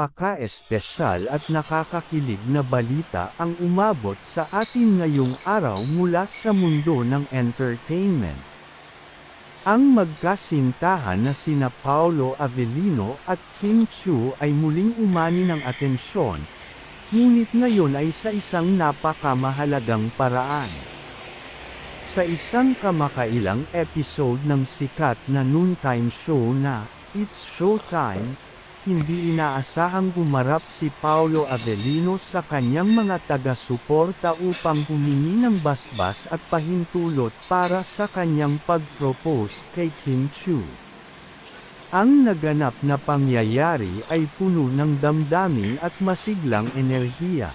napaka-espesyal at nakakakilig na balita ang umabot sa atin ngayong araw mula sa mundo ng entertainment. Ang magkasintahan na sina Paolo Avellino at Kim Chiu ay muling umani ng atensyon, ngunit ngayon ay sa isang napakamahalagang paraan. Sa isang kamakailang episode ng sikat na noontime show na It's Showtime, hindi inaasahang gumarap si Paolo Avellino sa kanyang mga taga-suporta upang humingi ng basbas at pahintulot para sa kanyang pag-propose kay Kim Chiu. Ang naganap na pangyayari ay puno ng damdamin at masiglang enerhiya.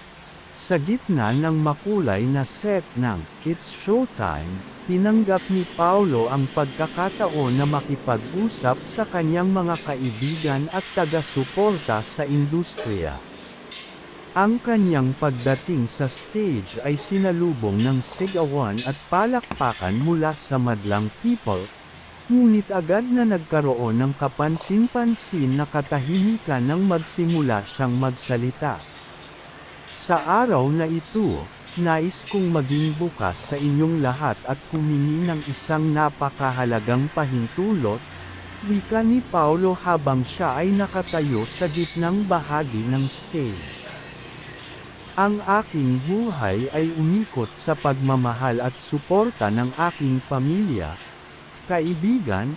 Sa gitna ng makulay na set ng It's Showtime, tinanggap ni Paolo ang pagkakataon na makipag-usap sa kanyang mga kaibigan at taga-suporta sa industriya. Ang kanyang pagdating sa stage ay sinalubong ng sigawan at palakpakan mula sa madlang people, ngunit agad na nagkaroon ng kapansin-pansin na katahimikan nang magsimula siyang magsalita. Sa araw na ito, nais kong maging bukas sa inyong lahat at humingi ng isang napakahalagang pahintulot, wika ni Paolo habang siya ay nakatayo sa gitnang bahagi ng stage. Ang aking buhay ay umikot sa pagmamahal at suporta ng aking pamilya, kaibigan,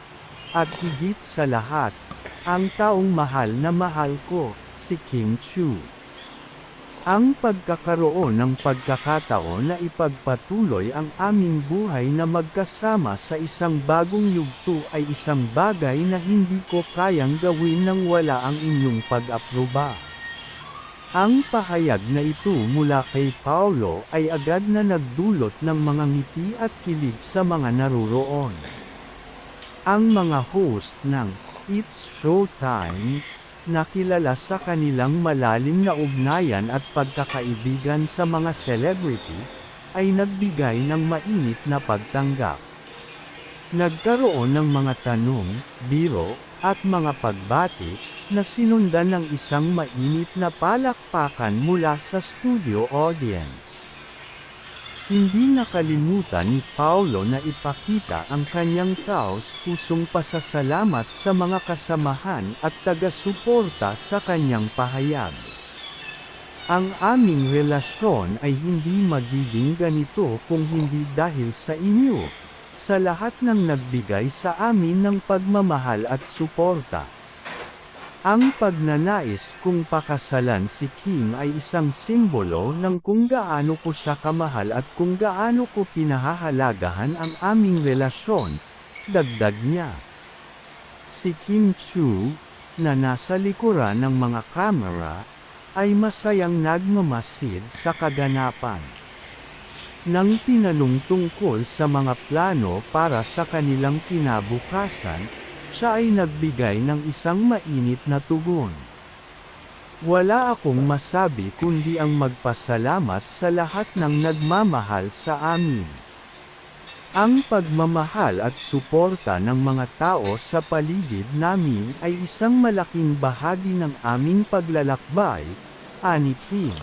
at higit sa lahat, ang taong mahal ko, si Kim Chiu. Ang pagkakaroon ng pagkakataon na ipagpatuloy ang aming buhay na magkasama sa isang bagong yugto ay isang bagay na hindi ko kayang gawin nang wala ang inyong pag-aproba. Ang pahayag na ito mula kay Paolo ay agad na nagdulot ng mga ngiti at kilig sa mga naroroon. Ang mga host ng It's Showtime, nakilala sa kanilang malalim na ugnayan at pagkakaibigan sa mga celebrity, ay nagbigay ng mainit na pagtanggap. Nagkaroon ng mga tanong, biro, at mga pagbati, na sinundan ng isang mainit na palakpakan mula sa studio audience. Hindi nakalimutan ni Paolo na ipakita ang kanyang taos-pusong pasasalamat sa mga kasamahan at taga-suporta sa kanyang pahayag. Ang aming relasyon ay hindi magiging ganito kung hindi dahil sa inyo, sa lahat ng nagbigay sa amin ng pagmamahal at suporta. Ang pagnanais kong pakasalan si Kim ay isang simbolo ng kung gaano ko siya kamahal at kung gaano ko pinahahalagahan ang aming relasyon, dagdag niya. Si Kim Chiu, na nasa likuran ng mga kamera, ay masayang nagmamasid sa kaganapan. Nang tinanong tungkol sa mga plano para sa kanilang kinabukasan, siya ay nagbigay ng isang mainit na tugon. Wala akong masabi kundi ang magpasalamat sa lahat ng nagmamahal sa amin. Ang pagmamahal at suporta ng mga tao sa paligid namin ay isang malaking bahagi ng aming paglalakbay, ani Kim.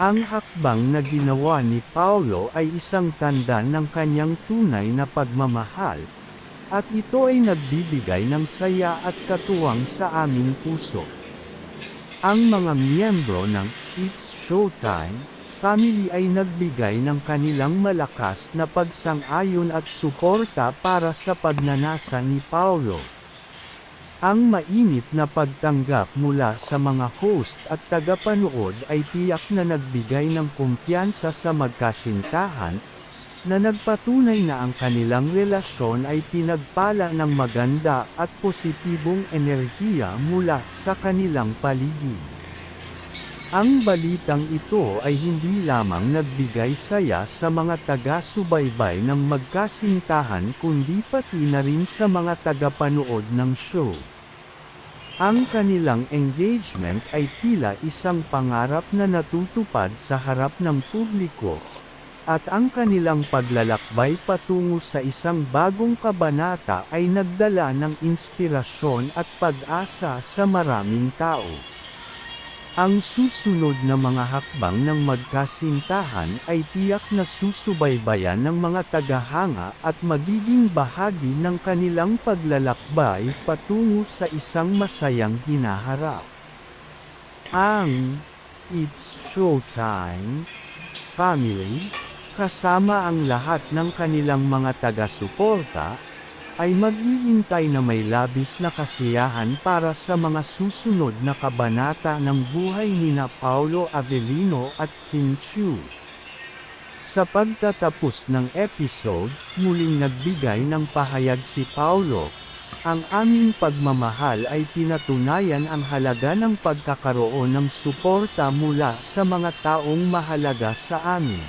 Ang hakbang na ginawa ni Paolo ay isang tanda ng kanyang tunay na pagmamahal, at ito ay nagbibigay ng saya at katuwang sa aming puso. Ang mga miyembro ng It's Showtime family ay nagbigay ng kanilang malakas na pagsang-ayon at suporta para sa pagnanasa ni Paolo. Ang mainit na pagtanggap mula sa mga host at tagapanood ay tiyak na nagbigay ng kumpiyansa sa magkasintahan, na nagpatunay na ang kanilang relasyon ay pinagpala ng maganda at positibong enerhiya mula sa kanilang paligid. Ang balitang ito ay hindi lamang nagbigay saya sa mga taga-subaybay ng magkasintahan kundi pati na rin sa mga tagapanood ng show. Ang kanilang engagement ay tila isang pangarap na natutupad sa harap ng publiko, at ang kanilang paglalakbay patungo sa isang bagong kabanata ay nagdala ng inspirasyon at pag-asa sa maraming tao. Ang susunod na mga hakbang ng magkasintahan ay tiyak na susubaybayan ng mga tagahanga at magiging bahagi ng kanilang paglalakbay patungo sa isang masayang hinaharap. Ang It's Showtime family, kasama ang lahat ng kanilang mga taga-suporta, ay mag-iintay na may labis na kasiyahan para sa mga susunod na kabanata ng buhay nina Paolo Avellino at Kim Chiu. Sa pagtatapos ng episode, muling nagbigay ng pahayag si Paolo. Ang aming pagmamahal ay pinatunayan ang halaga ng pagkakaroon ng suporta mula sa mga taong mahalaga sa amin.